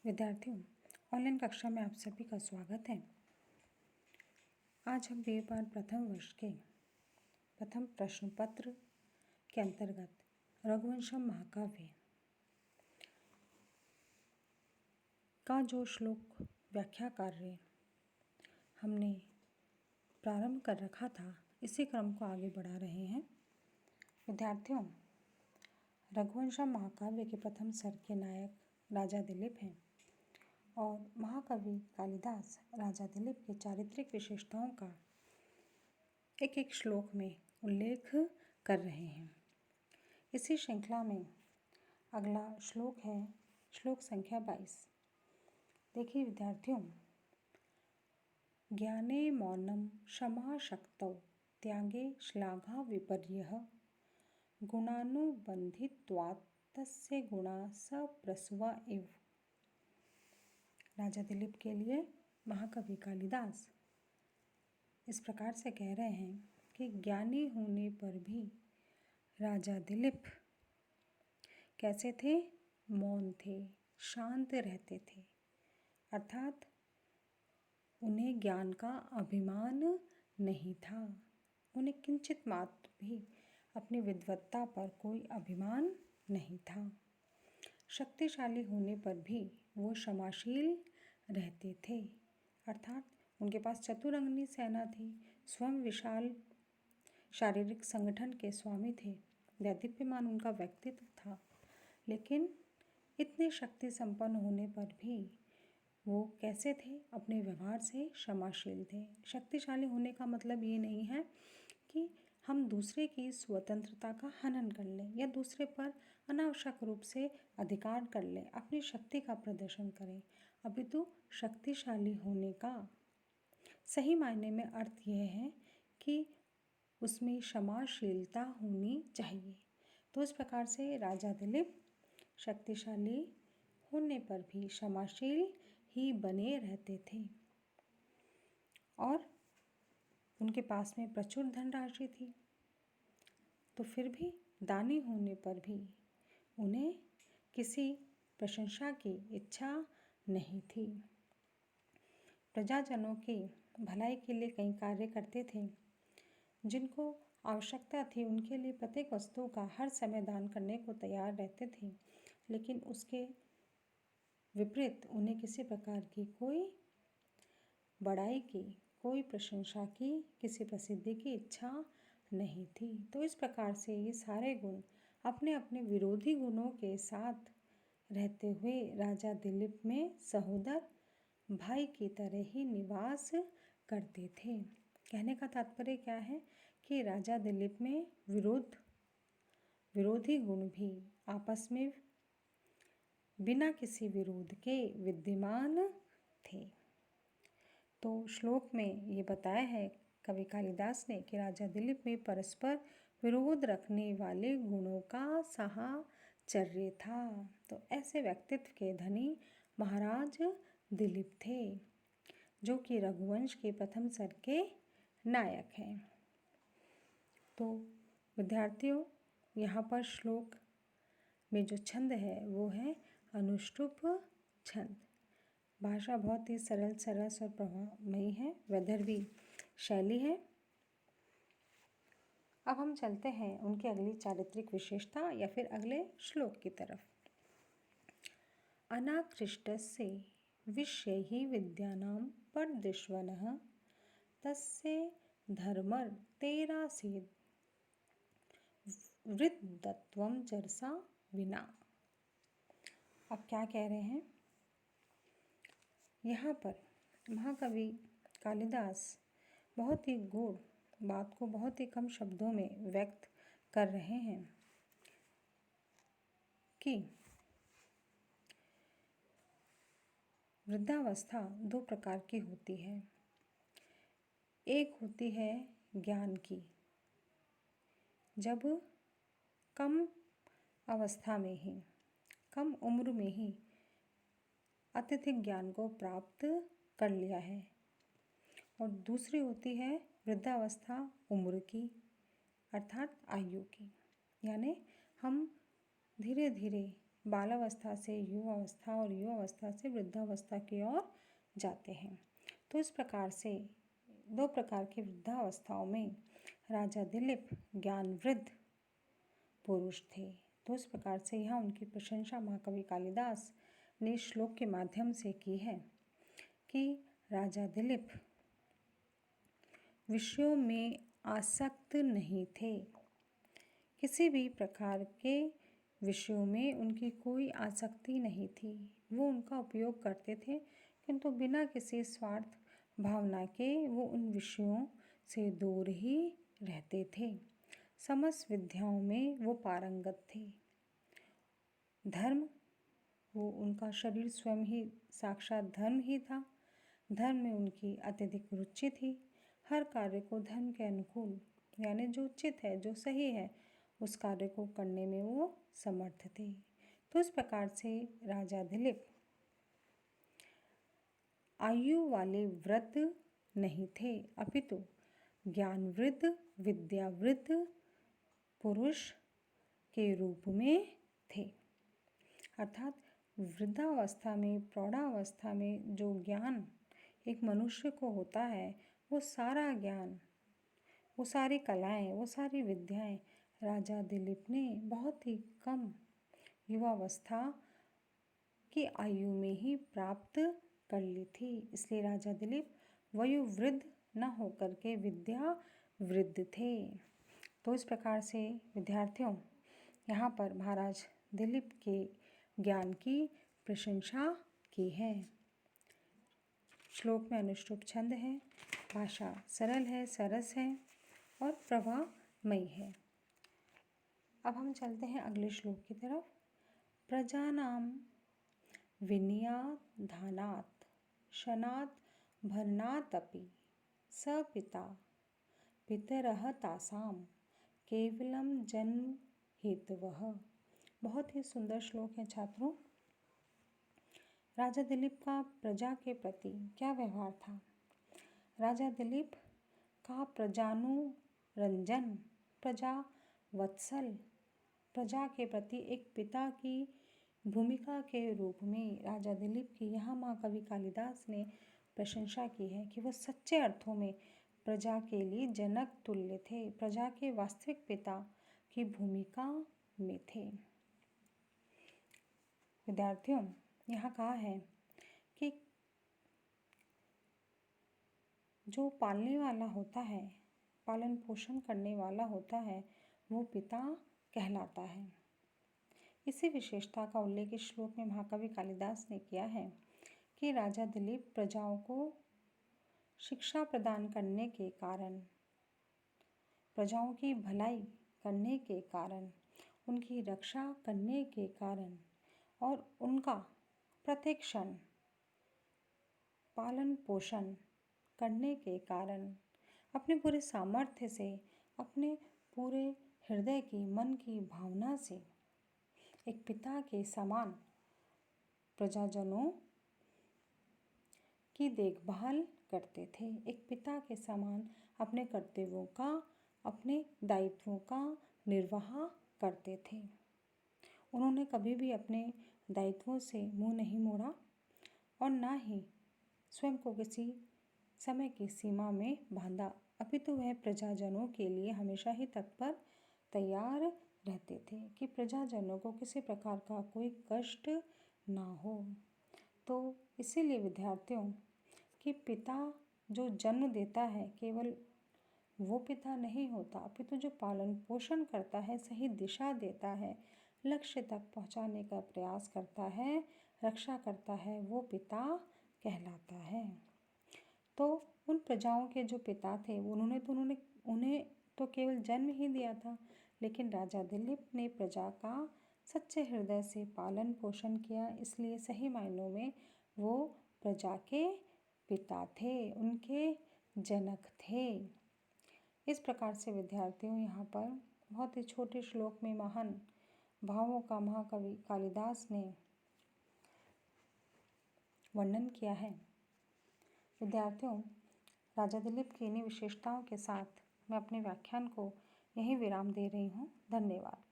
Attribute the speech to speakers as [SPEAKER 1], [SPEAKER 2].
[SPEAKER 1] विद्यार्थियों, ऑनलाइन कक्षा में आप सभी का स्वागत है। आज हम बीए प्रथम वर्ष के प्रथम प्रश्न पत्र के अंतर्गत रघुवंशम महाकाव्य का जो श्लोक व्याख्या कार्य हमने प्रारंभ कर रखा था, इसी क्रम को आगे बढ़ा रहे हैं। विद्यार्थियों, रघुवंशम महाकाव्य के प्रथम सर्ग के नायक राजा दिलीप हैं और महाकवि कालिदास राजा दिलीप के चारित्रिक विशेषताओं का एक एक श्लोक में उल्लेख कर रहे हैं। इसी श्रृंखला में अगला श्लोक है श्लोक संख्या 22। देखिए विद्यार्थियों, ज्ञाने मौनम क्षमा शक्तौ त्यागे श्लाघा विपर्यः गुणानुबंधित्वात् तस्य गुणा सप्रसवा इव। राजा दिलीप के लिए महाकवि कालिदास इस प्रकार से कह रहे हैं कि ज्ञानी होने पर भी राजा दिलीप कैसे थे? मौन थे, शांत रहते थे, अर्थात उन्हें ज्ञान का अभिमान नहीं था। उन्हें किंचित मात्र भी अपनी विद्वत्ता पर कोई अभिमान नहीं था। शक्तिशाली होने पर भी वो क्षमाशील रहते थे, अर्थात उनके पास चतुरंगनी सेना थी, स्वयं विशाल शारीरिक संगठन के स्वामी थे, दैदीप्यमान उनका व्यक्तित्व था, लेकिन इतने शक्ति संपन्न होने पर भी वो कैसे थे? अपने व्यवहार से क्षमाशील थे। शक्तिशाली होने का मतलब ये नहीं है कि हम दूसरे की स्वतंत्रता का हनन कर लें या दूसरे पर अनावश्यक रूप से अधिकार कर लें, अपनी शक्ति का प्रदर्शन करें। अपितु शक्तिशाली होने का सही मायने में अर्थ यह है कि उसमें क्षमाशीलता होनी चाहिए। तो इस प्रकार से राजा दिलीप शक्तिशाली होने पर भी क्षमाशील ही बने रहते थे और उनके पास में प्रचुर धनराशि थी, तो फिर भी दानी होने पर भी उन्हें किसी प्रशंसा की इच्छा नहीं थी। प्रजाजनों की भलाई के लिए कई कार्य करते थे। जिनको आवश्यकता थी उनके लिए प्रत्येक वस्तु का हर समय दान करने को तैयार रहते थे, लेकिन उसके विपरीत उन्हें किसी प्रकार की कोई बड़ाई की, कोई प्रशंसा की, किसी प्रसिद्धि की इच्छा नहीं थी। तो इस प्रकार से ये सारे गुण अपने अपने विरोधी गुणों के साथ रहते हुए राजा दिलीप में सहोदर भाई की तरह ही निवास करते थे। कहने का तात्पर्य क्या है कि राजा दिलीप में विरोधी गुण भी आपस में बिना किसी विरोध के विद्यमान थे। तो श्लोक में ये बताया है कवि कालिदास ने कि राजा दिलीप में परस्पर विरोध रखने वाले गुणों का साहचर्य था। तो ऐसे व्यक्तित्व के धनी महाराज दिलीप थे, जो कि रघुवंश के प्रथम सर्ग के नायक हैं। तो विद्यार्थियों, यहाँ पर श्लोक में जो छंद है वो है अनुष्टुप छंद। भाषा बहुत ही सरल सरस और प्रभावमयी है, वैदर्भी शैली है। अब हम चलते हैं उनकी अगली चारित्रिक विशेषता या फिर अगले श्लोक की तरफ। अनाकृष्टस्य विषयैः विद्यानां परदृष्टवनः तस्य धर्मर्तेरासीद् वृद्धत्वं चरसा विना। अब क्या कह रहे हैं? यहाँ पर महाकवि कालिदास बहुत ही गूढ़ बात को बहुत ही कम शब्दों में व्यक्त कर रहे हैं कि वृद्धावस्था दो प्रकार की होती है। एक होती है ज्ञान की, जब कम अवस्था में ही, कम उम्र में ही अत्यधिक ज्ञान को प्राप्त कर लिया है, और दूसरी होती है वृद्धावस्था उम्र की, अर्थात आयु की। यानी हम धीरे धीरे बालावस्था से युवावस्था और युवावस्था से वृद्धावस्था की ओर जाते हैं। तो इस प्रकार से 2 प्रकार की वृद्धावस्थाओं में राजा दिलीप ज्ञानवृद्ध पुरुष थे। तो इस प्रकार से यहाँ उनकी प्रशंसा महाकवि कालिदास ने श्लोक के माध्यम से की है कि राजा दिलीप विषयों में आसक्त नहीं थे। किसी भी प्रकार के विषयों में उनकी कोई आसक्ति नहीं थी। वो उनका उपयोग करते थे, किंतु बिना किसी स्वार्थ भावना के वो उन विषयों से दूर ही रहते थे। समस्त विद्याओं में वो पारंगत थे। धर्म, वो उनका शरीर स्वयं ही साक्षात धर्म ही था। धर्म में उनकी अत्यधिक रुचि थी। हर कार्य को धर्म के अनुकूल, यानी जो उचित है, जो सही है, उस कार्य को करने में वो समर्थ थे। तो इस प्रकार से राजा दिलीप आयु वाले वृद्ध नहीं थे, अपितु ज्ञानवृद्ध, विद्यावृद्ध पुरुष के रूप में थे। अर्थात वृद्धावस्था में, प्रौढ़ावस्था में जो ज्ञान एक मनुष्य को होता है, वो सारा ज्ञान, वो सारी कलाएं, वो सारी विद्याएं राजा दिलीप ने बहुत ही कम युवावस्था की आयु में ही प्राप्त कर ली थी। इसलिए राजा दिलीप वयोवृद्ध न होकर के विद्या वृद्ध थे। तो इस प्रकार से विद्यार्थियों, यहाँ पर महाराज दिलीप के ज्ञान की प्रशंसा की है। श्लोक में अनुष्टुप छंद है, भाषा सरल है, सरस है और प्रवाहमयी है। अब हम चलते हैं अगले श्लोक की तरफ। प्रजानाम विनयात् धानात् शनात् भरणातपि स पिता पितरः तासाम केवलम जन्म हेतवः। बहुत ही सुंदर श्लोक है छात्रों। राजा दिलीप का प्रजा के प्रति क्या व्यवहार था? राजा दिलीप का प्रजानुरंजन, प्रजा वत्सल, प्रजा के प्रति एक पिता की भूमिका के रूप में राजा दिलीप की यहाँ महाकवि कालिदास ने प्रशंसा की है कि वह सच्चे अर्थों में प्रजा के लिए जनक तुल्य थे, प्रजा के वास्तविक पिता की भूमिका में थे। विद्यार्थियों, यहाँ कहा है कि जो पालने वाला होता है, पालन पोषण करने वाला होता है, वो पिता कहलाता है। इसी विशेषता का उल्लेख इस श्लोक में महाकवि कालिदास ने किया है कि राजा दिलीप प्रजाओं को शिक्षा प्रदान करने के कारण, प्रजाओं की भलाई करने के कारण, उनकी रक्षा करने के कारण और उनका प्रत्येक क्षण पालन पोषण करने के कारण अपने पूरे सामर्थ्य से, अपने पूरे हृदय की, मन की भावना से एक पिता के समान प्रजाजनों की देखभाल करते थे। एक पिता के समान अपने कर्तव्यों का, अपने दायित्वों का निर्वाह करते थे। उन्होंने कभी भी अपने दायित्वों से मुंह नहीं मोड़ा और ना ही स्वयं को किसी समय की सीमा में बांधा, अपितु वह प्रजाजनों के लिए हमेशा ही तत्पर तैयार रहते थे कि प्रजाजनों को किसी प्रकार का कोई कष्ट ना हो। तो इसीलिए विद्यार्थियों, कि पिता जो जन्म देता है केवल वो पिता नहीं होता, अपितु जो पालन पोषण करता है, सही दिशा देता है, लक्ष्य तक पहुंचाने का प्रयास करता है, रक्षा करता है, वो पिता कहलाता है। तो उन प्रजाओं के जो पिता थे, उन्हें तो केवल जन्म ही दिया था, लेकिन राजा दिलीप ने प्रजा का सच्चे हृदय से पालन पोषण किया। इसलिए सही मायनों में वो प्रजा के पिता थे, उनके जनक थे। इस प्रकार से विद्यार्थियों, यहाँ पर बहुत ही छोटे श्लोक में महान भावों का महाकवि कालिदास ने वर्णन किया है। विद्यार्थियों, राजा दिलीप की इन्हीं विशेषताओं के साथ मैं अपने व्याख्यान को यहीं विराम दे रही हूँ। धन्यवाद।